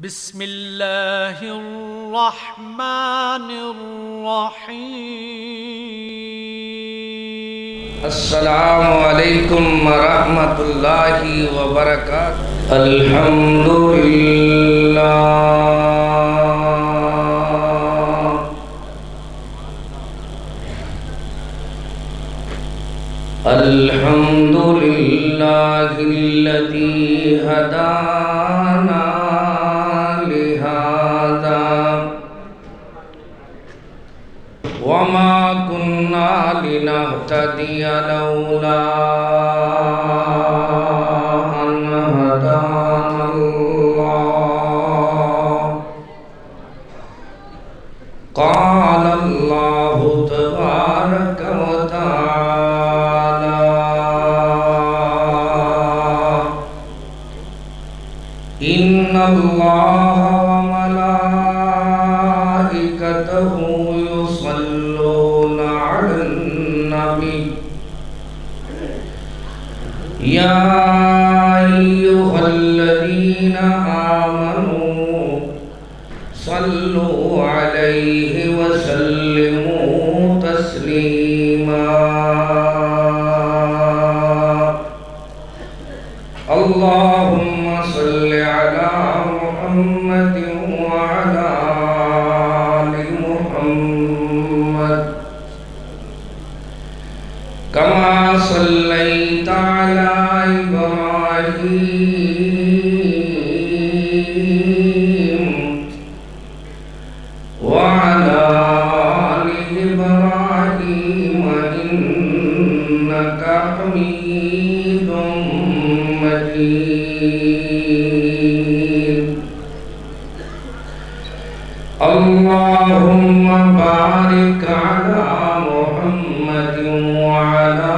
بسم اللہ الرحمن الرحیم السلام علیکم ورحمۃ اللہ وبرکاتہ الحمدللہ الحمدللہ الذی ہدانا وما كنا لنهتدي لولا أن هدانا الله قال الله تبارك وتعالى إن الله وملائكته يا أيها الذين آمنوا صلوا عليه وسلموا تسليما اللهم صل على محمد وعلى آل محمد كما صليت على إبراهيم وعلى آل إبراهيم إنك حميد مجيد اللهم بارك على محمد وعلى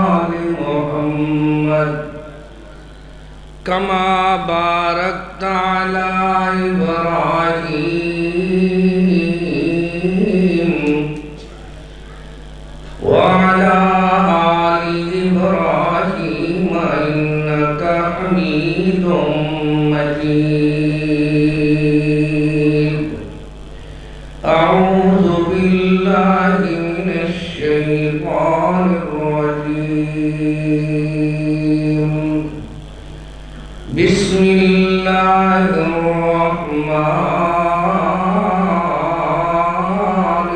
آل محمد كما باركت على إبراهيم وعلى آل إبراهيم إنك حميد مجيد أعوذ بالله من الشيطان الرجيم بسم الله الرحمن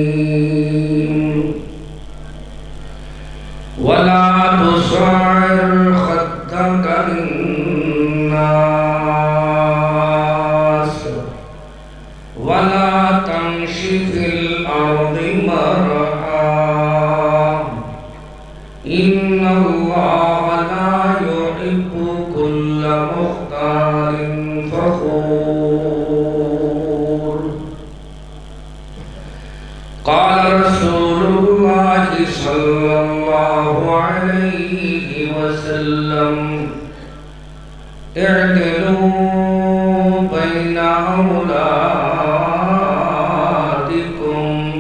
الرحيم ولا تصعر خدك للناس ولا تمش في الأرض مرحا إن الله لا يحب كل مختال فخور قال رسول الله صلى الله عليه وسلم اعدلوا بين أولادكم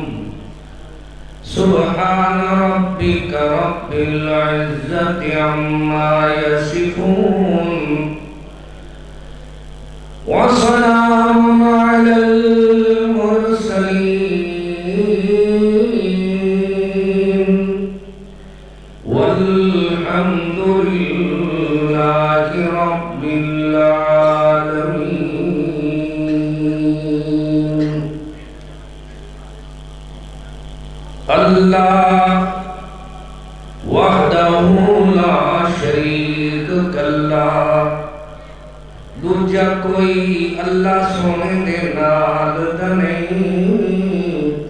سبحان ربك رب العزة عما يصفون وسلام على المرسلين والحمد لله رب العالمين اللہ وحدہ لا شریک اللہ دوجا کوئی اللہ سونے دے نال دا نہیں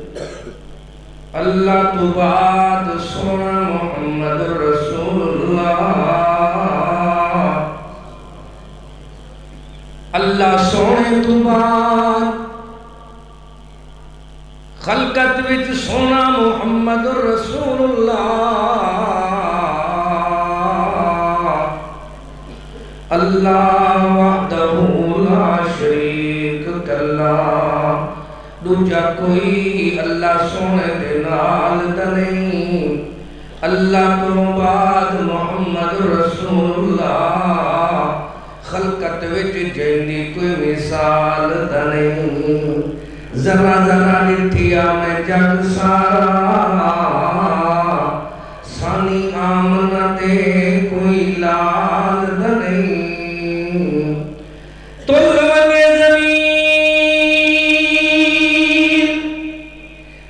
اللہ تو بعد سونا محمد رسول اللہ اللہ سونے تو بعد خلقت وچ سونا محمد رسول اللہ اللہ وحدہ لا شریک اللہ دوجا کوئی اللہ سونے دے نال دا نہیں اللہ تو بعد محمد رسول اللہ خلقت وچ جیندی کوئی مثال نہیں ذرا ذرا ڈٹھیا میں جگ سارا سانی آمنہ دے کوئی لال نہیں تل وگے زمین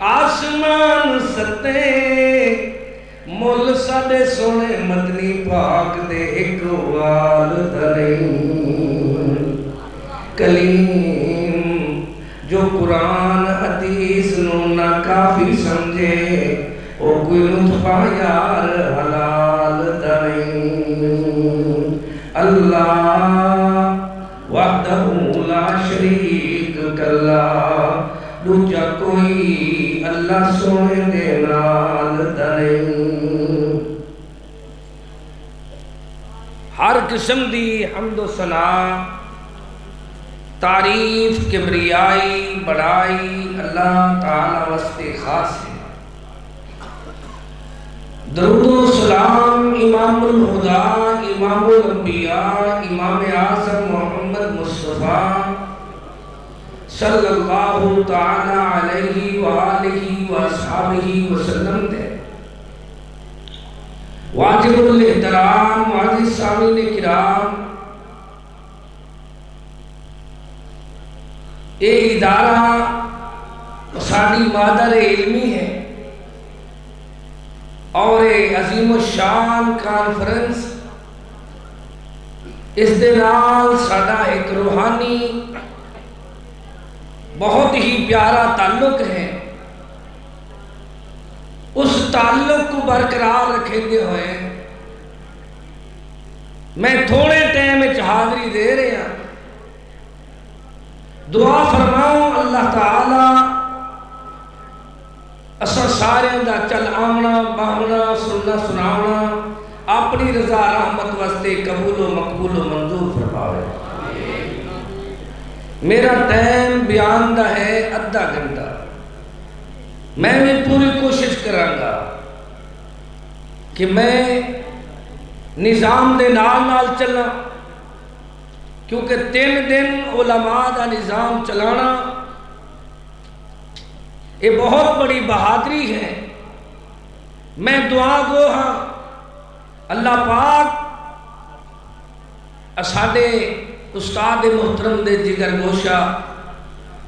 آسمان ستے مل ساڑے سونے مدنی پاک دے ایک والد نہیں کلیم جو قرآن حدیث نو نہ کافی سمجھے او کوئی نطفہ یار حلال نہیں اللہ وحدہ لا شریک کلا دوجا کوئی اللہ سونے دے نال نہیں ہر قسم دی حمد و ثنا تعریف کبریائی بڑائی اللہ تعالی واسطے خاص ہے درود و سلام امام الہدا امام الانبیاء امام اعظم محمد مصطفیٰ صلی اللہ تعالی علیہ وآلہ وآصحابہ وسلم دے واجب الاحترام معزز سامعین کرام اے ادارہ ساری مادر علمی ہے اور عظیم الشان کانفرنس اس دے نال ساڈا ایک روحانی بہت ہی پیارا تعلق ہے اس تعلق کو برقرار رکھیں دے ہوئے میں تھوڑے ٹائم میں حاضری دے رہے ہیں دعا فرماؤں اللہ تعالی اساں سارے دا چل آمنا باہنا سننا سناونا اپنی رضا رحمت واسطے قبول و مقبول و منظور فرماوے میرا ٹائم بیان دا ہے ادھا گھنٹہ میں بھی پوری کوشش کرانگا کہ میں نظام دے نال نال چلنا کیونکہ 3 دن علماء دا نظام چلانا یہ بہت بڑی بہادری ہے میں دعا گو ہاں اللہ پاک اساڈے استاد محترم دے جگر گوشہ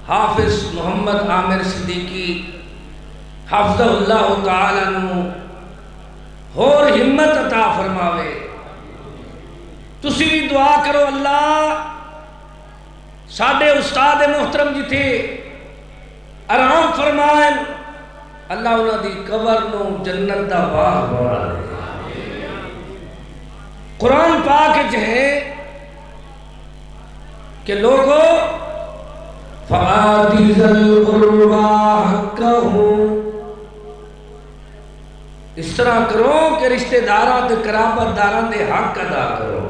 حافظ محمد عامر صدیقی حافظ اللہ تعالیٰ نو اور ہمت عطا فرماوے تسی بھی دعا کرو اللہ ساڈے استاد محترم جی تھے آرام فرمائیں اللہ انہاں دی قبر نو جنت دا باغ بنا دے قرآن پاک ہے کہ لوگو فَآتِ ذَا الْقُرْبَى حَقَّهُ اس طرح کرو کہ رشتہ داران دے قرابت داران دے حق ادا کرو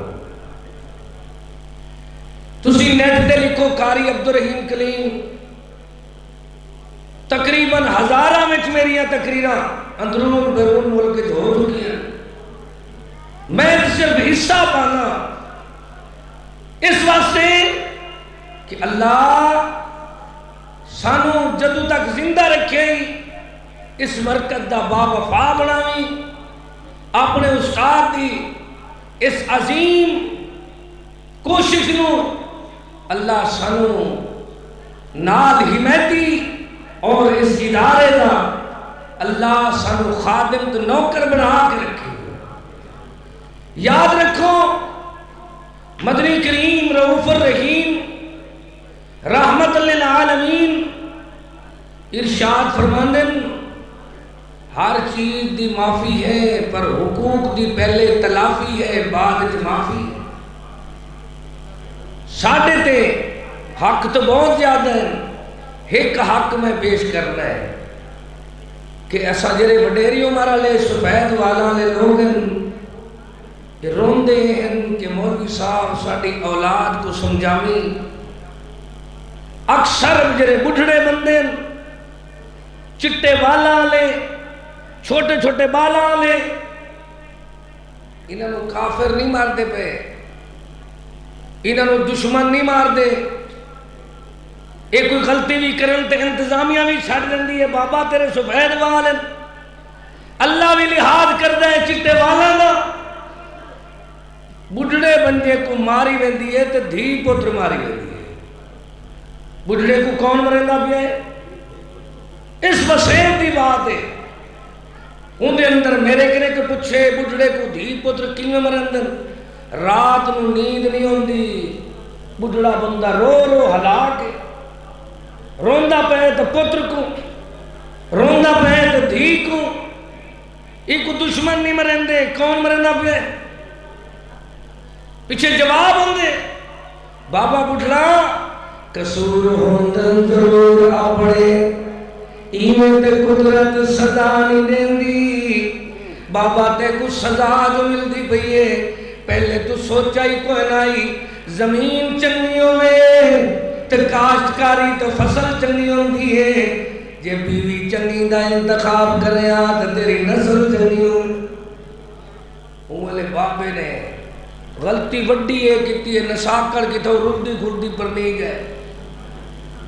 تسی نیٹ دے لکھو قاری عبدالرحیم کلیم تقریباً 1000 میں میری تقریرہ اندرون بیرون ملک ہو چکی ہیں میں صرف حصہ پانا اس واسطے کہ اللہ سانو جدو تک زندہ رکھے اس مرکز دا باوفا بناوی اپنے استاد دی اس عظیم کوشش نو اللہ سانو نال حمایتی اور اس ادارے دا اللہ سانو خادم تو نوکر بنا کے رکھے یاد رکھو مدنی کریم رؤوف الرحیم رحمت للعالمین ارشاد فرماندن ہر چیز دی معافی ہے پر حقوق دی پہلے تلافی ہے بعد معافی ہے ساڑھے تے حق تو بہت زیادہ ہے ایک حق میں پیش کرنا ہے کہ ایسا جرے وڈیریوں مارا لے سفید والا لے لوگن کہ روندے ہیں کہ مولوی صاحب ساڑھی اولاد کو سمجھامی اکثر جرے بڑھڑے بندے چٹے بالا لے چھوٹے چھوٹے بالا لے انہوں کافر نہیں مار دے پے، انہوں دشمن نہیں مار دے، ایک کوئی غلطی بھی کرن تے انتظامیہ بھی چھڑ دیں ہے بابا تیرے سفید والن، اللہ بھی لحاظ کر دے چٹے والا دا، بڑھڑے بندے کو ماری ویندی ہے تے دھی پتر ماری ویندی ہے، بڑھڑے کو کون مرندہ بھی ہے؟ اس وسیع دی بات ہے، اندر اندر میرے کنے کے پچھے بڑھڑے کو دھی پتر کیوں مرندن، رات نو نیند نہیں ہوندی، بڑھڑا بندہ رو رو ہلا کے روندہ پہے تو پتر کو، روندہ پہے تو دھی کو، ایک کو دشمن نہیں مرندے، کون مرندہ پہے؟ پیچھے جواب ہوندے بابا بڑھڑا قصور ہوندن ضرور اپنے ایمیں تے قدرت سزا نہیں دین دی، بابا تے کو سزا جو مل دی بھئیے پہلے تو سوچا ہی کوئی نائی، زمین چنگی ہوئے تے کاشتکاری تو فصل چنگی ہوندی ہے، جے بیوی چنگی دا انتخاب کرے آتا تیری نسل چنگی ہوندی۔ اوہلے بابے نے غلطی وڈی ہے کیتی ہے، نساکڑ کی تو رردی گھردی پر نہیں گئے،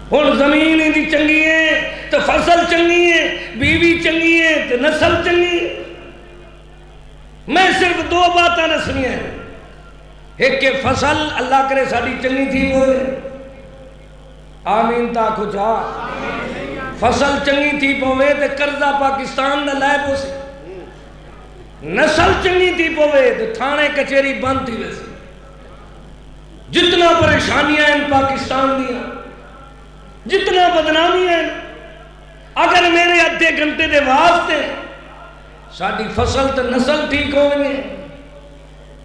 اور زمین ہی دی چنگی ہے تو فصل چنگی ہے، بیوی چنگی ہے تو نسل چنگی ہے۔ میں صرف دو باتاں نسلی ہیں، ایک کہ فصل اللہ کرے ساڑی چنگی تھی ہوئے، آمین تا کھجا، فصل چنگی تھی پوے تو قرضہ پاکستان دا لائب ہو سی، نسل چنگی تھی پوے تو تھانے کچھری بند تھی ویسے، جتنا پریشانیاں ہیں پاکستان دیا، جتنا بدنامی ہیں، اگر میرے ادھے گھنٹے دے واسطے ساڑی فصل تو نسل ٹھیک ہو گئے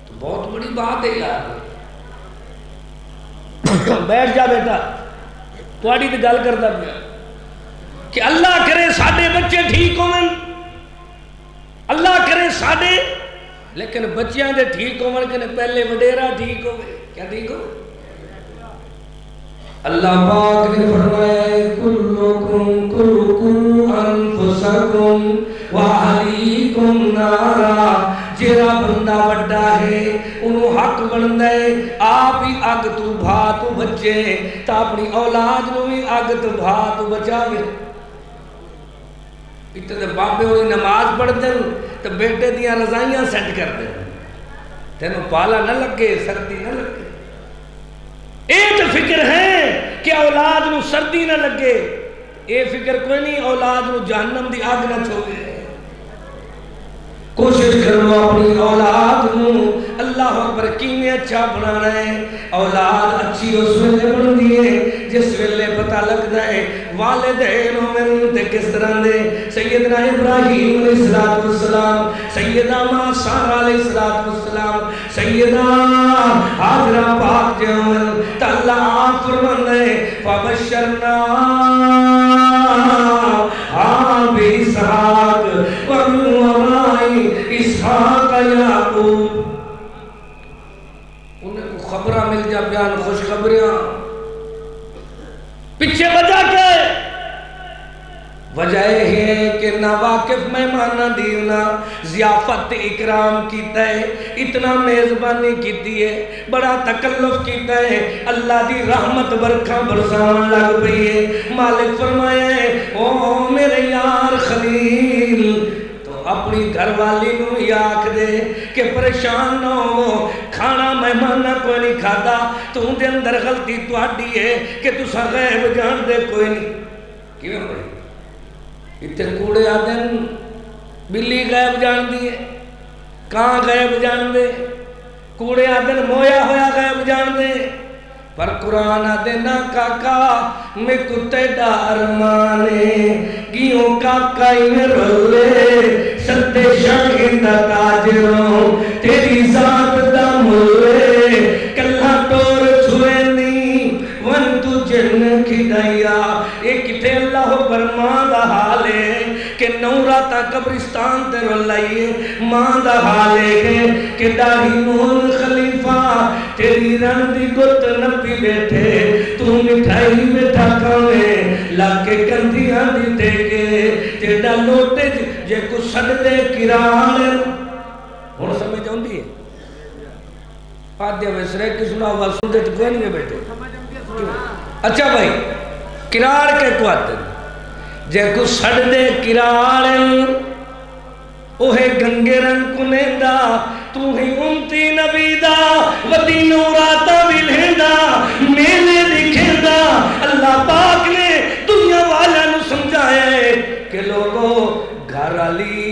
تو بہت بڑی بات ہے یار۔ بیٹھ جا بیٹا، تواڈی تے گل کردا پیا کہ اللہ کرے ساڈے بچے ٹھیک ہون، اللہ کرے ساڈے، لیکن بچیاں دے ٹھیک ہون کہ پہلے وڈیرا ٹھیک ہوئے، کیا ٹھیک ہو؟ اللہ پاک نے فرمایا کلکم انفسکم وعلیکم نارا، جیرا بندہ وڈا ہے انہوں حق بندہ ہے آپ ہی اگ تو بھا تو بچے تا اپنی اولاد نو بھی اگ تو بھا تو بچاوے۔ اتنے بابے ہوئی نماز پڑھ دیں تو بیٹے دیاں رضائیاں سیٹ کر دیں، تینوں پالا نہ لگے سردی نہ لگے، ایک فکر ہے کہ اولاد نو سردی نہ لگے، اے فکر کوئی نہیں اولاد نو جہنم دی آگ نہ چھوڑے۔ کوشش کرو اپنی اولاد نو اللہ اکبر کینے اچھا بنانا ہے، اولاد اچھی اس ویلے بن دیئے جس ویلے پتہ لگ جائے والدین مومن تے کس طرح دے، سیدنا ابراہیم علیہ السلام، سیدہ ماں سارہ علیہ السلام، سیدہ حاجرہ پاک جمل تا اللہ آپ فرمان ہے فبشرنا بِإِسْحَاقَ وَمِنْ وَرَاءِ اسحاق یعقوب، انہیں کو خبرہ مل جا بیان خوشخبریاں، پیچھے وجہ کیا ہے؟ وجہ ہے کہ ناواقف مہمانہ دیونا ضیافت اکرام کیتا ہے، اتنا میزبانی کیتی ہے، بڑا تکلف کیتا ہے، اللہ دی رحمت برکھاں برسان لگ پئی ہے، مالک فرمایا ہے او میرے یار خلیل تو اپنی گھر والی نو ہی آکھ دے کہ پریشان نہ ہو، کھانا مہمانہ کوئی نہیں کھاتا، تو ان دے اندر غلطی تو آڈی ہے کہ تو سا غیب جان دے کوئی نہیں، کیوں بھائی؟ اتنے کوڑے آدن بلی غیب جان دیئے، کہاں غیب جان دے، کوڑے آدن مویا ہویا غیب جان دے، پر قرآن آدنا کاکا میں کتے ڈار مانے گیوں کاکا ہی میں رولے ستے شاہدہ تاجروں تیری ذات دا ملے کلہ ٹور چھوئے نہیں ون تو جن کھڑایا ایک تے اللہ برمان دا حالے کہ نورا تا قبرستان تے رولائیے ماں دا حالے کہ داہی مون خلیفہ تیری رن دی گت نبی بیٹھے تو مٹھائی بیٹھا کھاوے لاکے کندیاں دی ٹیکے جیڑا لوٹے جے کو سڑ دے کرال ہون سمجھ آن دی ہے آدھے ویسرے کی سنا ہوا سنتے تو کوئی نہیں بیٹھے. اچھا بھائی کرار کے کو آتے ہیں جے کو سڑ دے کرارن اوہے گنگے رنگ کو نیندہ تو ہی امتی نبی دا ودی نوراتا بھی لہندہ میلے دکھیندہ. اللہ پاک نے دنیا والا نو سمجھائے کہ لوگوں گھر علی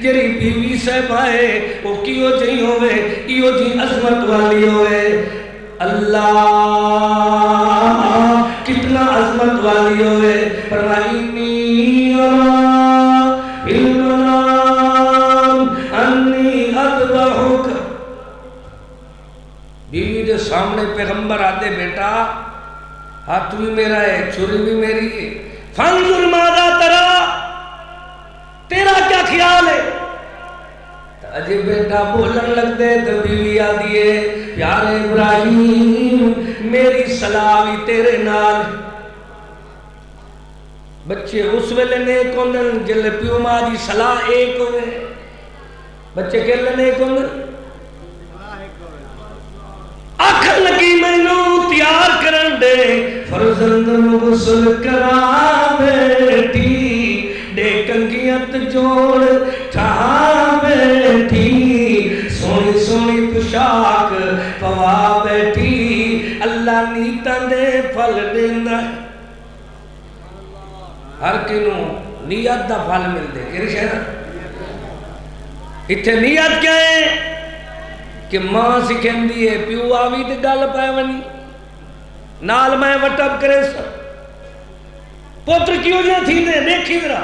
جری بیوی صاحب آئے وہ کیوں جی ہوئے کیوں جی عظمت والی ہوئے. اللہ کتنا عظمت والی ہوئے. فرمائنی انی اذبحک. بیوی دے سامنے پیغمبر آتے بیٹا ہاتھ بھی میرا ہے چھری بھی میری ہے. فانظر ماذا ترا تیرا کیا خیال ہے. اجے بیٹا بولن لگ دے تو بیوی آدھی ہے پیارے ابراہیم میری صلاح بھی تیرے نال. بچے اس ویلے نیک ہوندن جلے پیو ماں دی صلاح ایک ہوئے. بچے کہلے نیک ہوندن آکھر لگی میں نو تیار کرن دے فرزند غسل کرا بیٹھی دے کنگیت جوڑ ٹھا بیٹھی سونی سونی پشاک پوا بیٹھی. اللہ نیتاں دے پھل دیندہ ہر کنوں نیت دا پھل مل دے. کہ رشہ اتھے نیت کیا ہے کہ ماں سکھیں دیئے پیو آوی دے گل پائے ونی نال میں وٹب کرے سا پوتر کیوں جا تھی دے دیکھی درہ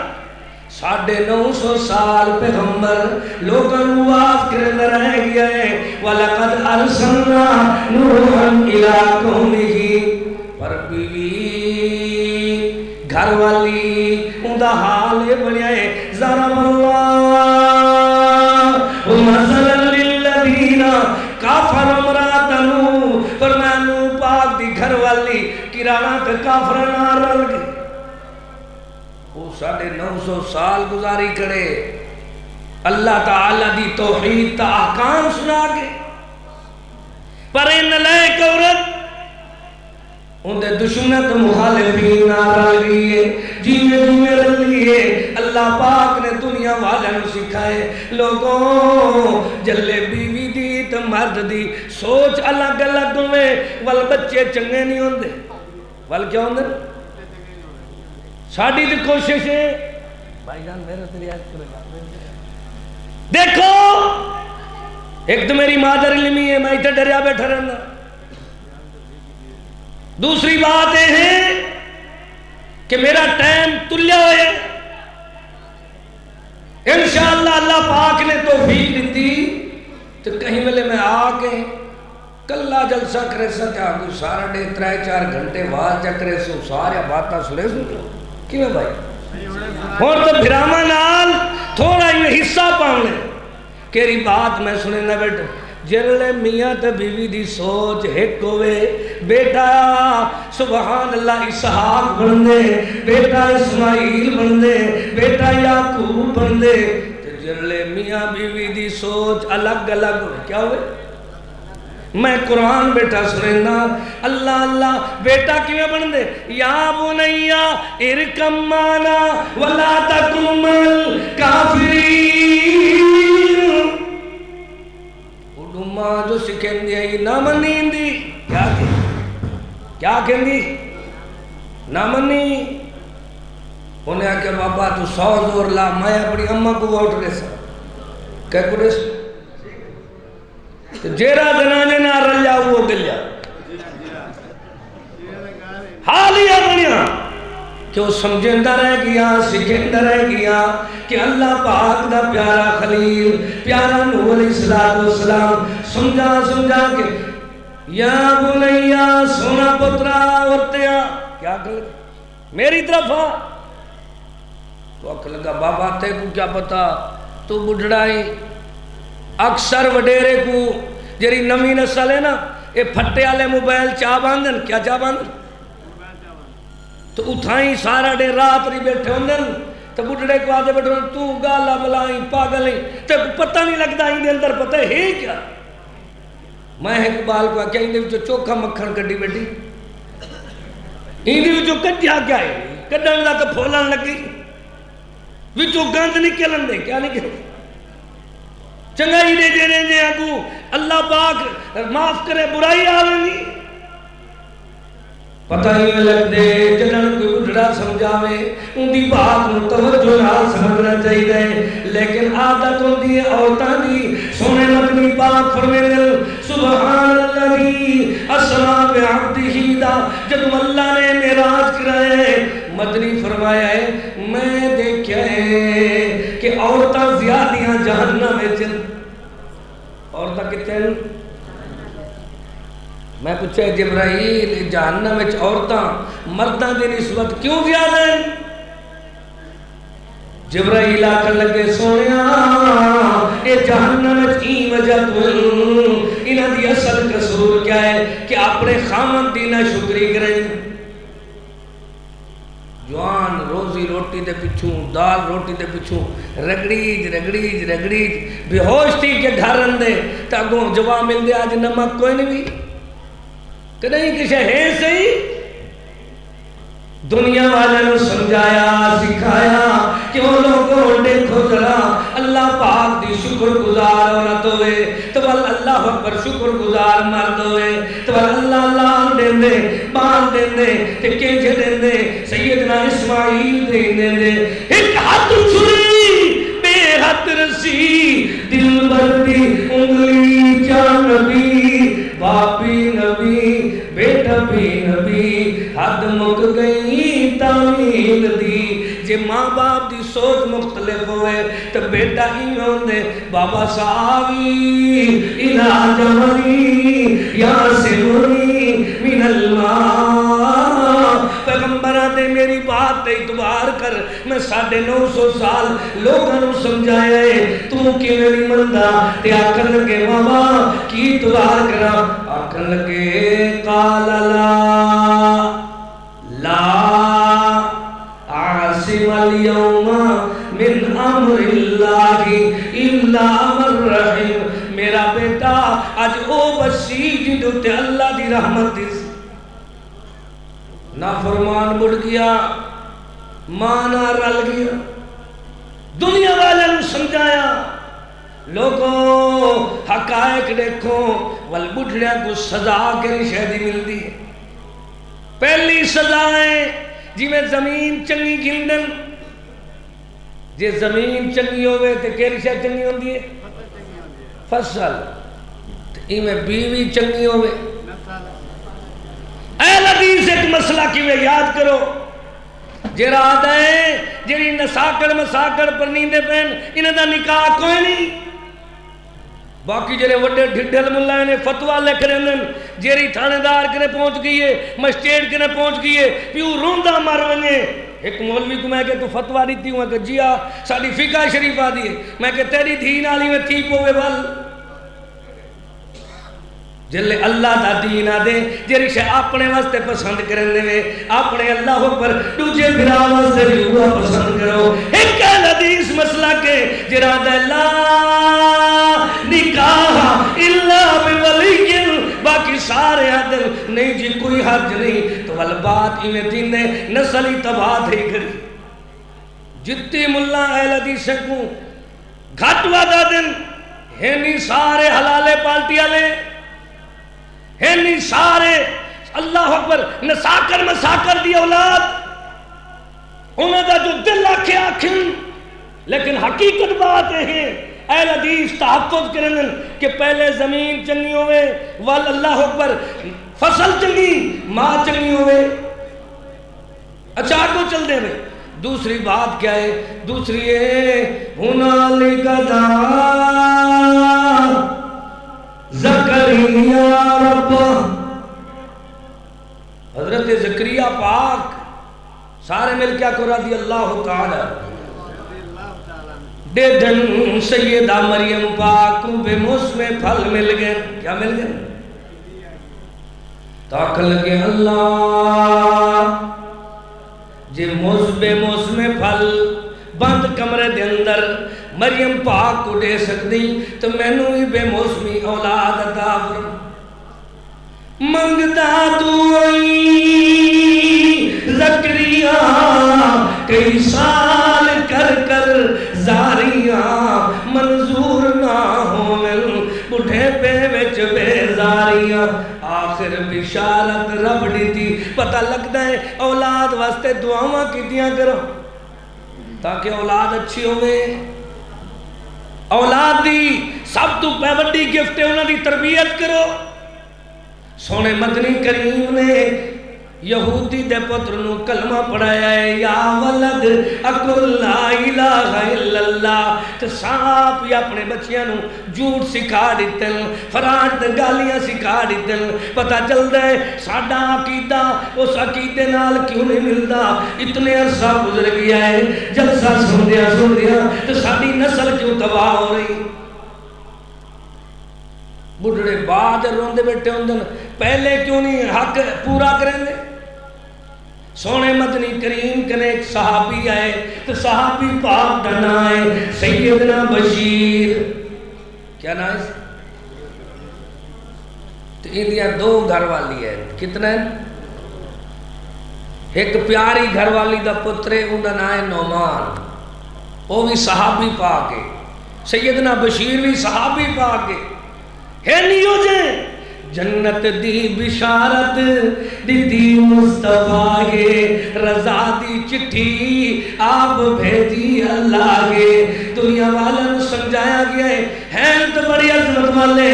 950 سال پیغمبر لوگاں نواز کرنے رہ گیا ہے. وَلَقَدْ أَرْسَلْنَا نُوحًا إِلَىٰ قَوْمِهِ. پر بیوی گھر والی اندہ حال بنیا ہے. ضَرَبَ اللَّهُ مَثَلًا لِلَّذِينَ كَفَرُوا امْرَأَتَ نُوحٍ. فرمایا نوح پاک دی گھر والی کرانا تے کافر نہ رل گئی. وہ 950 سال گزاری کرے اللہ تعالیٰ دی توحید تا احکام سنا کے پر ان لائق عورت ان دے دشمنت مخالفین نہ رل گئی ہے جیوے جیوے رل گئی ہے. اللہ پاک نے دنیا والوں سکھائے لوگوں جلے بیوی دی تو مرد دی سوچ الگ الگ ہوئے ول بچے چنگے نہیں ہوندے ول کیا ہوندے ساڑھی دی کوشش ہے بھائی جان میرے تیری آج کرے دیکھو ایک تو میری مادر علمی ہے میں اتنے ڈریا بیٹھا رہنا. دوسری بات یہ ہے کہ میرا ٹائم تلیا ہوئے انشاءاللہ اللہ پاک نے توفیق دیتی تو کہیں ملے میں آکے کلہ جلسہ کرے سا کیا کوئی سارا ڈے 3-4 گھنٹے واز جا کرے سو سارے باتاں سنے سو کیوں بھائی اور تو بھراما نال تھوڑا ہی حصہ پاؤنے کیری بات میں سنے نہ بیٹھو. جلے میاں تے بیوی دی سوچ ایک ہوئے بیٹا سبحان اللہ اسحاق بن دے بیٹا اسماعیل بن دے بیٹا یعقوب بن دے. جلے میاں بیوی دی سوچ الگ الگ ہوئے کیا ہوئے. میں قرآن بیٹا سنینا اللہ اللہ بیٹا کیوں بن دے یا بنیا ارکم مانا ولا تکن مل کافرین. اڈو ماں جو سکھیں دی ہے نہ منین دی کیا کہیں دی نہ منی. انہیں آکے بابا تو 100 زور لا میں اپنی اممہ کو ووٹ دے سا کہہ کو دے سا جیرا زنانے نہ رلیا وہ گلیا حالیہ بنیا کہ وہ سمجھندہ رہ گیا سکھندہ رہ گیا کہ اللہ پاک دا پیارا خلیل پیارا نوح علیہ السلام سمجھا کہ یا بنیا سونا پترا ورتیا کیا کر میری طرف آ تو اکھ لگا بابا تے کو کیا پتا تو بڑھڑائی. اکثر وڈیرے کو جری نمی نسل ہے نا یہ پھٹے والے موبائل چاہ باندھن کیا چاہ باندھن تو اتھائیں سارا ڈے رات نہیں بیٹھے ہوندن تو بڑھڑے کو آدھے بیٹھے ہوندن تو گالا بلائیں پاگلیں تو پتہ نہیں لگتا ہی دے اندر پتہ ہے کیا میں اقبال کو آکھیا اندے وچوں چوکھا مکھن کڈی بیٹھی اندے وچوں کڈیا کیا ہے کڈن دا تو پھولن لگی وچوں گند نکلن دے کیا نکل چنگائی دے دینے دے اگو اللہ پاک معاف کرے برائی آویں گی پتہ ہی میں لگ دے جنن کوئی اٹھڑا سمجھاوے ان دی بات میں توجہ نہ سمجھنا چاہیے لیکن عادت ہوتی ہے عورتاں دی سونے مدنی پاک فرمیندے سبحان اللہ اسرا بعبدہ دا جب اللہ نے معراج کرائے مدنی فرمایا ہے میں دیکھا ہے کہ عورتاں زیادیاں جہنم میں چل عورتاں کتنے ہیں میں پوچھا جبرائیل جہنم میں عورتاں مرداں دی نسبت کیوں زیادہ ہیں جبرائیل آکر لگے سونیا اے جہنم میں این وجہ تو انہاں دی اصل قصور کیا ہے کہ اپنے خامن دی نہ شکری کریں جوان روزی روٹی دے پچھوں دال روٹی دے پچھوں رگڑیج بے ہوش تھی کہ گھر رندے تاکوں جواب مل دے آج نمک کوئی نہیں بھی کہ نہیں کسی ہے صحیح دنیا والے نے سمجھایا سکھایا کہ وہ لوگوں دیکھو ذرا اللہ پاک دی شکر گزار عورت ہوئے تو اللہ اکبر شکر گزار مرد ہوئے تو اللہ اللہ دین دے بان دین دے کنجے دین دے سیدنا اسماعیل دین دے ایک ہاتھ چھری بے ہاتھ رسی دل بردی انگلی جان نبی باپی نبی بیٹا بھی نبی حد مک گئی تعمیل دی جے ماں باپ دی سوچ مختلف ہوئے تو بیٹا ہی ہوندے بابا صاحبی علاج ہماری یا سنونی من الماء پیغمبرہ دے میری بات تے اتبار کر میں 950 سال لوگاں نو سمجھایا ہے تو کیویں نہیں مندا تے آکھن لگے بابا کی اتبار کرا آکھن لگے قال لا عاصم اليوم من امر اللہ الا من رحم میرا بیٹا آج او بسی جدو تے اللہ دی رحمت دیس نافرمان بڑھ گیا مانا رل گیا دنیا والے نے سمجھایا لوگوں حقائق دیکھو والبٹھڑیا کو سزا کے شہدی مل دی پہلی سزائیں جی میں زمین چنگی گھندن جی زمین چنگی ہوئے تو کیلی شاہ چنگی ہوندی ہے فصل تو میں بیوی چنگی ہوئے اہل حدیث ایک مسئلہ کیوئے یاد کرو جیرا آدھا ہے جیری نساکڑ مساکڑ پر نیندے پہن انہیں دا نکاح کوئی نہیں باقی جیرے وڈے ڈھڈل ملہ نے فتوہ لکھ رہے ہیں جیری تھانے دار کنے پہنچ گئی ہے مسجد کنے پہنچ گئی ہے پیو روندہ مر ونجے ایک مولوی کو میں کہ تو فتوہ دیتی ہوں کہ جیا ساڑی فقہ شریفہ دیئے میں کہ تیری دین آلی میں تھی پوے بل جلے اللہ دا دین آدے جیری شاہ اپنے واسطے پسند کرنے میں اپنے اللہ پر دوجے بھرا واسطے ہوا پسند کرو ایک حدیث مسئلہ کے جرا دا اللہ نکاح اللہ بولی باقی سارے عدل نہیں جی کوئی حرج نہیں تو والبات ہمیں دین نے نسلی تباہ ہی کری جتی ملہ اہل حدیث کو گھٹ وعدہ دن ہمیں سارے حلالے پالٹیا لے ہنی سارے اللہ اکبر نساکر مساکر دی اولاد انہوں دا جو دل آکھے آکھیں لیکن حقیقت بات ہے اہل حدیث تحفظ کرنے کہ پہلے زمین چنگی ہوئے وال اللہ اکبر فصل چنگی ماں چنگی ہوئے اچھا کو چل دے میں دوسری بات کیا ہے دوسری ہے ہنالک دعا زکریا رب حضرت زکریا پاک سارے مل کیا کو رضی اللہ تعالی دے دن سیدہ مریم پاک کو بے موسم پھل مل گئے کیا مل گئے تاکہ لگے اللہ جے بے موسم پھل بند کمرے دے اندر مریم پاک کو دے سکتی تو میں نو ہی بے موسمی اولاد عطا فرما منگدا دعائی زکریا کئی سال کر کر زاریاں منظور نہ ہومن بڑھے پہ وچ بیزاریاں آخر بشارت رب دیتی پتہ لگتا ہے اولاد واسطے دعاواں کیتیاں کرو تاکہ اولاد اچھی ہوئے اولاد دی سب تو بڑی گفٹ ہے انہاں دی تربیت کرو سونے مدنی کریم نے یہودی دے پتر نو کلمہ پڑھایا ہے یا ولد اقل لا الہ الا اللہ تو صاحب یا اپنے بچیاں نو جھوٹ سکھا دیتے فراڈ دے گالیاں سکھا دیتے پتہ چل دے ساڈا عقیدہ اس عقیدے نال کیوں نہیں ملدا اتنے عرصہ گزر گیا ہے جلسہ سن دیا تو ساڈی نسل کیوں تباہ ہو رہی بڑھڑے بعد روندے بیٹھے ہوندن پہلے کیوں نہیں حق پورا کریں دے سونے مدنی کریم کنے ایک صحابی آئے تو صحابی پاک ڈنا آئے سیدنا بشیر کیا نام ہے تو اندیاں دو گھر والی ہے کتنا ہے ایک پیاری گھر والی دا پترے انہا نام ہے نعمان وہ بھی صحابی پاک ہے سیدنا بشیر بھی صحابی پاک ہے نہیں ہو جائیں جنت دی بشارت دی مصطفیٰ کے رضا دی چٹھی آپ بھیجی اللہ کے دنیا والوں سمجھایا گیا ہے تو بڑی عظمت والے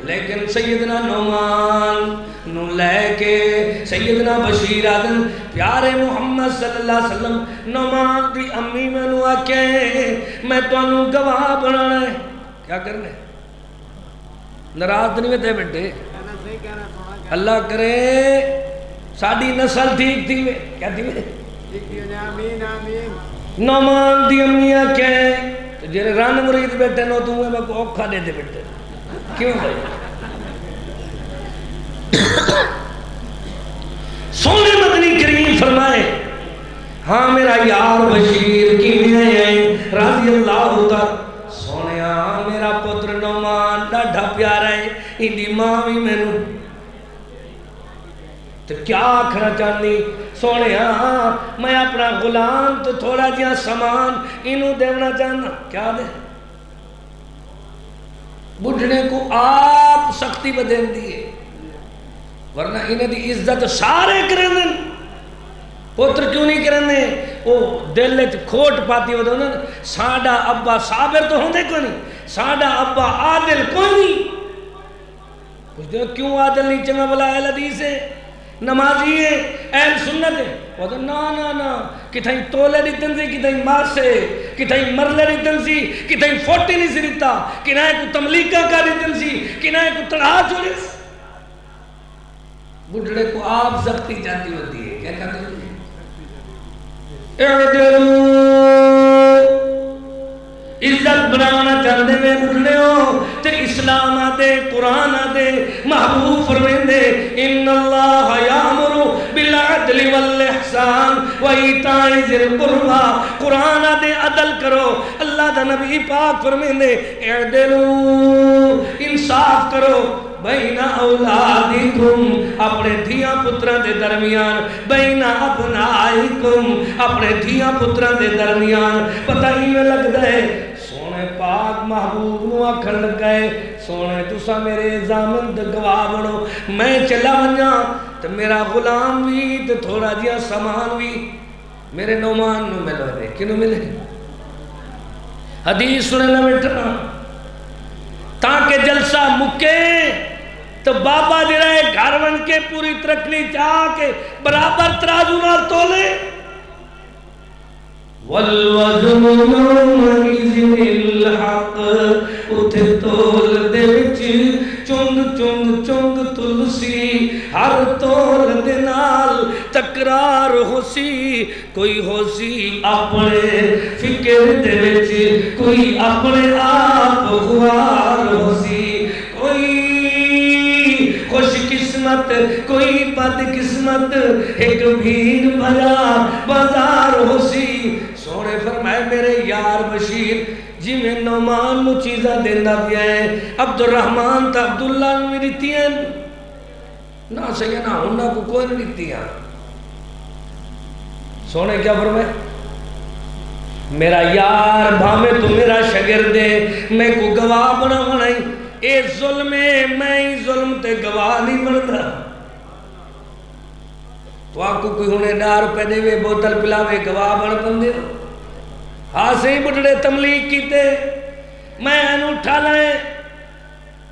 لیکن سیدنا نعمان نو لے کے سیدنا بشیر آدم پیارے محمد صلی اللہ علیہ وسلم نعمان دی امی میں نو آکے میں تو انہوں گواہ بنانا ہے کیا کرنے نراز نہیں ہوتے بیٹے اللہ کرے ساڑھی نسل ٹھیک تھی کیا تھی نعمان دی امیہ کہیں جیرے ران مرید بیٹے نو تمہیں میں کو اوکھا دے دے بیٹے کیوں بھائی سونے مدنی کریم فرمائے ہاں میرا یار بشیر کی میں رضی اللہ تعالی سونے ہاں میرا پتر نعمان ڈاڈھا پیارا ہے اندی ماں بھی میں نو تو کیا آکھنا چاہنی سونے ہاں میں اپنا غلام تو تھوڑا جہاں سامان انہوں دینا چاہنا کیا دے بڑھنے کو آپ سختی بدین دیئے ورنہ انہیں دی عزت سارے کریں دیں پتر کیوں نہیں کریں دیں وہ دل کھوٹ پاتی ہو دوں ساڑھا ابا صابر تو ہوں دے کوئی نہیں ساڑھا ابا عادل کوئی نہیں کچھ دیں کیوں عادل نہیں چنگا بلا اہل حدیث ہے نمازی ہے اہل سنت ہے وہ تو نا کتھائیں تولے دیتن سی کتھائیں ماسے کتھائیں مرلے دیتن سی کتھائیں فوٹی نہیں سی دیتا کنائے کو تملیکہ کا دیتن سی کنائے کو تڑھا چھوڑے سی بڑھڑے کو آپ سختی جاتی ہوتی ہے کیا کہتے ہیں عزت بنانا چاہتے میں بڑھنے ہو تے اسلام آدے قرآن آدے محبوب فرمین دے ان اللہ یامرو بالعدل والاحسان وَإِيتَاءِ ذِي الْقُرْبَى قرآن آدے عدل کرو اللہ دا نبی پاک فرمین دے اعدلو انصاف کرو بین اولادکم اپنے دھیاں پتران دے درمیان بین ابنائکم اپنے دھیاں پتران دے درمیان پتہ ہی میں لگ دے سونے پاک محبوب نو آکھن لگائے سونے تسا میرے زامن دے گواہ بڑھو میں چلا ونجا تو میرا غلام بھی تو تھوڑا جیا سامان بھی میرے نعمان نو ملو دے کنو ملے حدیث سنے نہ بیٹھنا تاکہ جلسہ مکے تو بابا جرا ہے گھر بن کے پوری ترکلی چاہ کے برابر ترازو نہ تولے والوزن یومئذ الحق اتھے تول دے وچ چنگ چنگ چنگ تلسی ہر تول دے نال تکرار ہو سی کوئی ہو سی اپنے فکر دے وچ کوئی اپنے آپ خوار ہو سی کوئی خوش قسمت کوئی بد قسمت ایک بھیڑ بھرا بازار ہو سی سونے فرمائے میرے یار بشیر جی میں نعمان نو چیزہ دینا بھی ہے عبدالرحمن تا عبداللہ نو میری تین نہ سینا انہاں کو کوئی نہیں دیا. سونے کیا فرمائے میرا یار بھامے تو میرا شگرد ہے میں کو گواہ بنا نہیں اے ظلم ہے میں ہی ظلم تے گواہ نہیں بنتا. تو آپ کو کوئی ہونے ₹10 دے وے بوتل پلاوے گواہ بن بندے ہاں سے ہی بڑھڑے تملیغ کیتے میں انو اٹھا لائے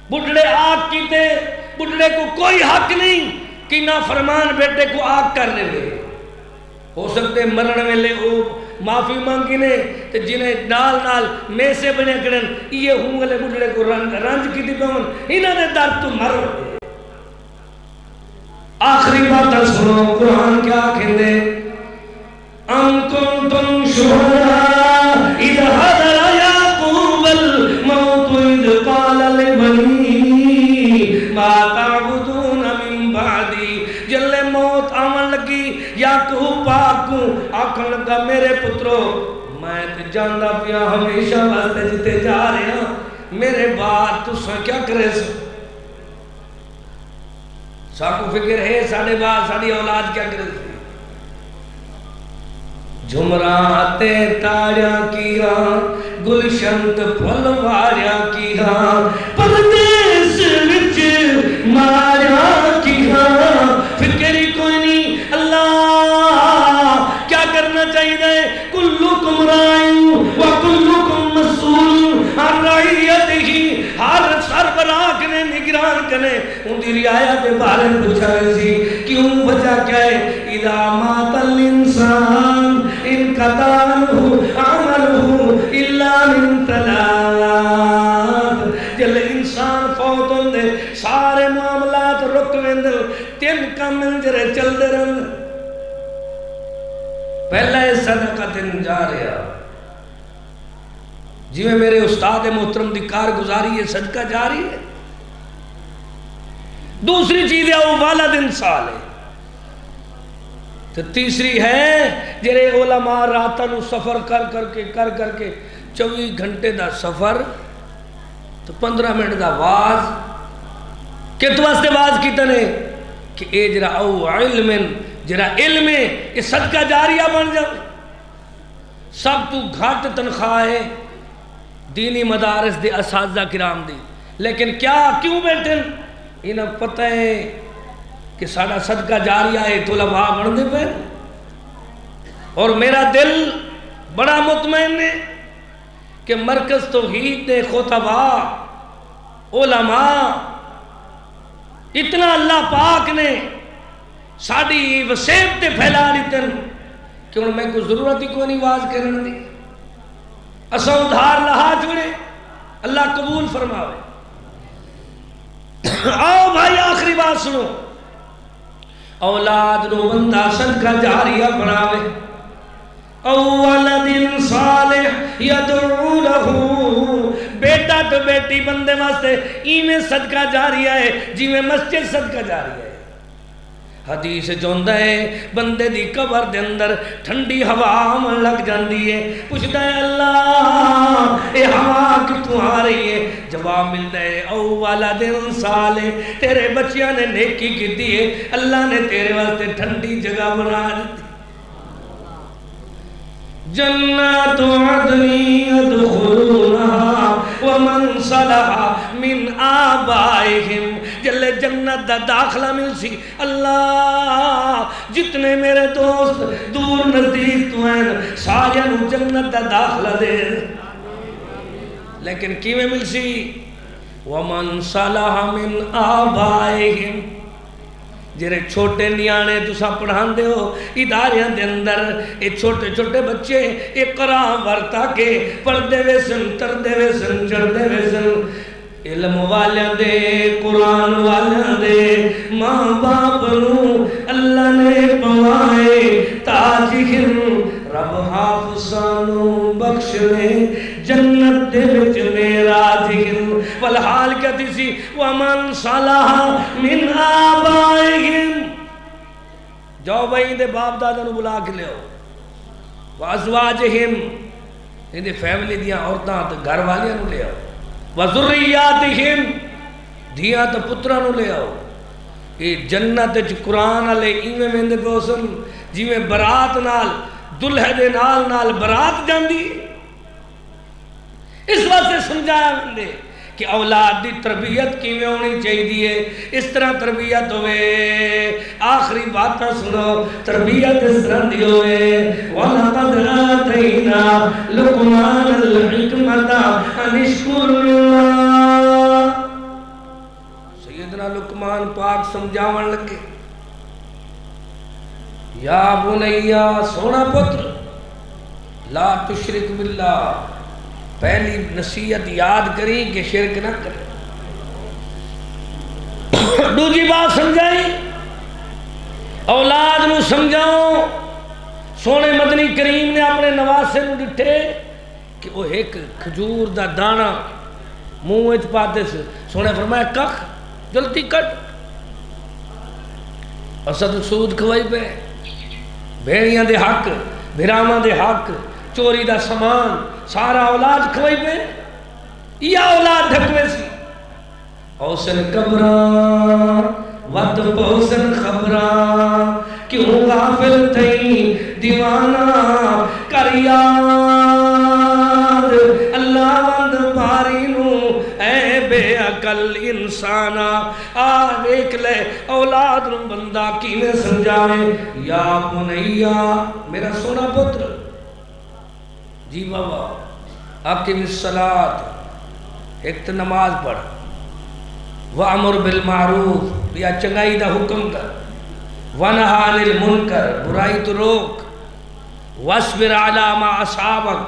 بڑھڑے آگ کیتے بڑھڑے کو کوئی حق نہیں کہ نہ فرمان بیٹے کو آگ کر لے لے. ہو سکتے مرن میں لے او معافی مانگی نے تے جنہیں نال نال میں سے بنے کرن یہ ہوں گلے بڑھڑے کو رنج کی دی پہن انہوں نے در تو مر. آخری بات سنو قرآن کیا کہندے ام کنتم شہداء اذ حضر یعقوب الموت اذ قال لبنیہ ما تعبدون من بعدی. جلے موت آمن لگی یعقوب پاک کو آکھن لگا میرے پترو میں تے جاندہ پیا ہمیشہ واسطے جتے جا رہے ہیں میرے بعد تو سا کیا کرے ساکو فکر ہے ساڑھے بعد ساڑھی اولاد کیا کرے جمراتے تاریاں کیا گلشنت پھلواریاں کیا پردیس وچ ماریاں کیا فکر ہی کوئی نہیں اللہ کیا کرنا چاہیے کلکم رائن و کلکم مسئول ہر رعیتہی ہر سربراہ کنے نگران کنے ان دی رعایا دے بارے پوچھا رہی کیوں وجہ کیا ہے اذا مات الانسان ان قدانہو عملہو الا من ثلاث. جل انسان فوت ہوندے سارے معاملات رک ویندے 3 کام جرے چل دے رہن. پہلا ہے صدقہ جاریہ جی میں میرے استاد محترم دی کارگزاری ہے صدقہ جاری ہے. دوسری چیز ہے وہ والد صالح. تو تیسری ہے جرے علماء راتاں سفر کر کے 24 گھنٹے دا سفر تو 15 منٹ دا واز کت واسطے واز کیتا نے کہ اے جرا او علم جرا علم یہ صدقہ جاریہ بن جائے. سب تو گھاٹ تنخواہ ہے دینی مدارس دے اساتذہ کرام دی لیکن کیوں بیٹھن انہیں پتہ ہے کہ ساڑھا صدقہ جاریہ ہے طلباء بڑھ دے پہ. اور میرا دل بڑا مطمئن ہے کہ مرکز توحید دے خطباء علماء اتنا اللہ پاک نے ساڑھی وسیب تے پھیلا دیتن کہ انہوں میں کوئی ضرورت ہی کوئی نہیں واز کرنے دی. اساں ادھار لہا جوڑے اللہ قبول فرماوے. آؤ بھائی آخری بات سنو اولاد نو بندہ صدقہ جاریہ بناوے اولد صالح یدعو لہو بیٹا تو بیٹی بندے واسطے ایمیں صدقہ جاریہ ہے جی میں مسجد صدقہ جاریہ ہے. حدیث جوندہ ہے بندے دی قبر دے اندر ٹھنڈی ہوا آمن لگ جاندی ہے پوچھتا ہے اللہ اے ہوا کتوں آ رہی ہے جواب ملتا ہے او والد صالح تیرے بچیاں نے نیکی کی دی ہے اللہ نے تیرے واسطے ٹھنڈی جگہ بنا دی. جنات عدن يدخلونها ومن صلح من آبائهم جلے جنت دا داخلہ مل سی. اللہ جتنے میرے دوست دور نزدیک تو ہیں سارے نو جنت دا داخلہ دے لیکن کیویں مل سی ومن صلح من آبائهم جرے چھوٹے نیانے تسا پڑھان دے ہو اداریاں دے اندر اے چھوٹے چھوٹے بچے اقرا ورتا کے پڑھ دے وے سن تر دے وے سن چڑھ دے وے سن علم والیاں دے قرآن والیاں دے ماں باپ نو اللہ نے پوائے تاجہن رب حافظانو بخش لے جنت دے وچ میرا جہن والحال کیا تیسی ومن صلح من آبائہم جاؤ بھائی دے باپ دادا نو بلا کے لے ہو وازواجہم دے فیملی دیاں عورتاں تو گھر والیاں نو لے آؤ وذریاتہم دھیاں تو پترہ نو لے آؤ یہ جنت قرآن والے ایویں ویندے پئے سن جویں برات نال دلہے دے نال برات جاندی. اس واسطے سمجھایا ویندے کہ اولاد دی تربیت کیویں ہونی چاہیے. اس طرح تربیت ہوئے. آخری باتاں سنو. تربیت اس طرح دی ہوئے وَلَقَدْ آتَيْنَا لُقْمَانَ الْحِكْمَةَ أَنِ اشْكُرْ لِلَّهِ. سیدنا لقمان پاک سمجھاون لگے یا بنیا سونا پتر لا تشرک باللہ. پہلی نصیحت یاد کری کہ شرک نہ کرے. دوسری بات سمجھائی اولاد نو سمجھاؤ. سونے مدنی کریم نے اپنے نواسے نو ڈٹھے کہ وہ ایک کھجور دا دانا منہ وچ پاتے سے. سونے فرمایا کخ جلدی کٹ. اسد سود کھوائی پہ بھیڑیاں دے حق بھراواں دے حق چوری دا سامان سارا اولاد کھوائی پہ. یہ اولاد ڈھکوے سی. حسن قبراں ود حسن خبراں کیوں غافل تھئی دیوانہ کر یاد اللہ وند باری نو اے بے عقل انسانا. دیکھ لے اولاد نو بندہ کیویں سمجھاوے. یا بنیا میرا سونا پتر جی بابا اقیم الصلاۃ ایک تو نماز پڑھ وَأَمُرْ بِالْمَعْرُوفِ یا چنگائی دا حکم کر وَنَهَا عَنِ الْمُنْكَرِ برائی تو روک وَاصْبِرْ عَلَى مَا أَصَابَكَ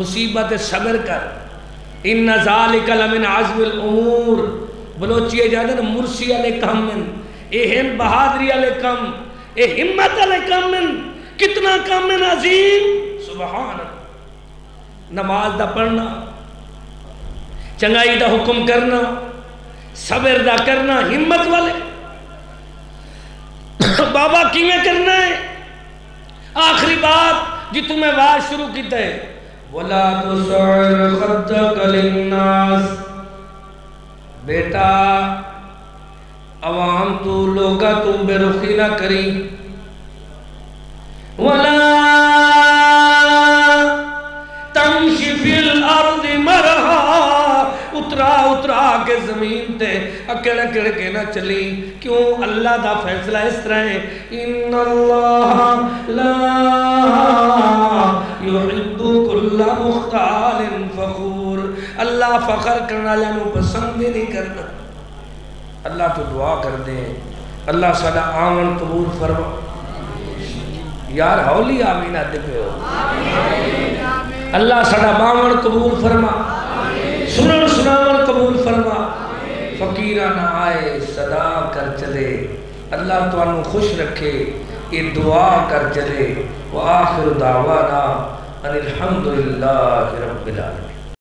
مصیبت صبر کر. إِنَّ ذَلِكَ لَمِنْ عَزْمِ الْأُمُورِ بلوچیے جاتے ہیں مرسی علیہ کم من اے ہم بہادری علیہ کم اے ہمت علیہ کم من کتنا کم من عظیم. سبحان اللہ. نماز دا پڑھنا چنگائی دا حکم کرنا صبر دا کرنا ہمت والے. بابا کیویں کرنا ہے. آخری بات جی تمہیں بات شروع کیتا ہے وَلَا تُسْعِرْ خَدَّكَ لِلنَّاسِ. بیٹا عوام تو لوگا تو بے رخی نہ کری. وَلَا تَمْشِ فِي الْأَرْضِ مَرْحًا. اترا کے زمین تے اکڑ اکڑ کے نہ چلی. کیوں؟ اللہ دا فیصلہ اس طرح ہے ان اللہ لا يحب كل مختال فخور. اللہ فخر کرنا جانو پسند ہی نہیں کرنا. اللہ تو دعا کر دیں اللہ ساڈا آمن قبول فرما. یار ہولی آمین آتے پہ ہو. اللہ ساڈا آمن قبول فرما. سنن سناون قبول فرما. فقیران آئے صدا کر چلے. اللہ تو انہوں خوش رکھے یہ دعا کر چلے. وآخر دعوانا ان الحمدللہ رب العالمین.